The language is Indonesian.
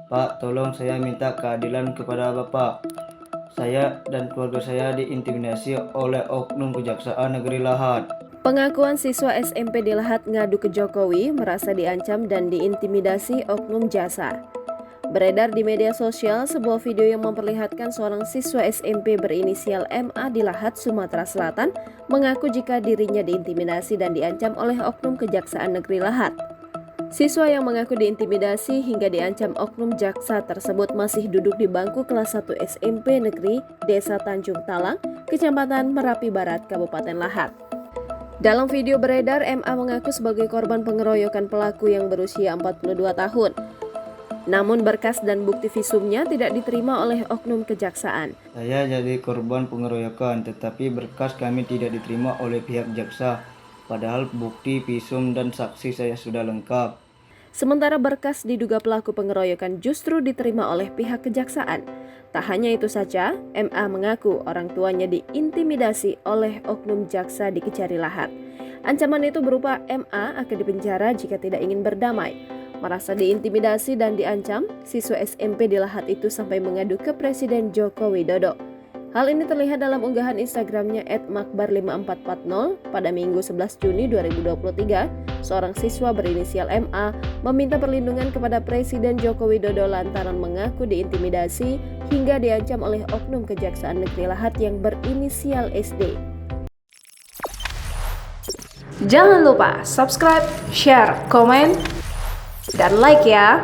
Pak, tolong saya minta keadilan kepada Bapak. Saya dan keluarga saya diintimidasi oleh oknum Kejaksaan Negeri Lahat. Pengakuan siswa SMP di Lahat ngadu ke Jokowi merasa diancam dan diintimidasi oknum jasa. Beredar di media sosial sebuah video yang memperlihatkan seorang siswa SMP berinisial MA di Lahat, Sumatera Selatan mengaku jika dirinya diintimidasi dan diancam oleh oknum Kejaksaan Negeri Lahat. Siswa yang mengaku diintimidasi hingga diancam oknum jaksa tersebut masih duduk di bangku kelas 1 SMP Negeri Desa Tanjung Talang, Kecamatan Merapi Barat, Kabupaten Lahat. Dalam video beredar, MA mengaku sebagai korban pengeroyokan pelaku yang berusia 42 tahun. Namun berkas dan bukti visumnya tidak diterima oleh oknum kejaksaan. Saya jadi korban pengeroyokan, tetapi berkas kami tidak diterima oleh pihak jaksa. Padahal bukti, visum, dan saksi saya sudah lengkap. Sementara berkas diduga pelaku pengeroyokan justru diterima oleh pihak kejaksaan. Tak hanya itu saja, MA mengaku orang tuanya diintimidasi oleh oknum jaksa di Kecari Lahat. Ancaman itu berupa MA akan dipenjara jika tidak ingin berdamai. Merasa diintimidasi dan diancam, siswa SMP di Lahat itu sampai mengadu ke Presiden Joko Widodo. Hal ini terlihat dalam unggahan Instagramnya @makbar5440 pada Minggu 11 Juni 2023. Seorang siswa berinisial MA meminta perlindungan kepada Presiden Joko Widodo lantaran mengaku diintimidasi hingga diancam oleh oknum Kejaksaan Negeri Lahat yang berinisial SD. Jangan lupa subscribe, share, komen, dan like ya!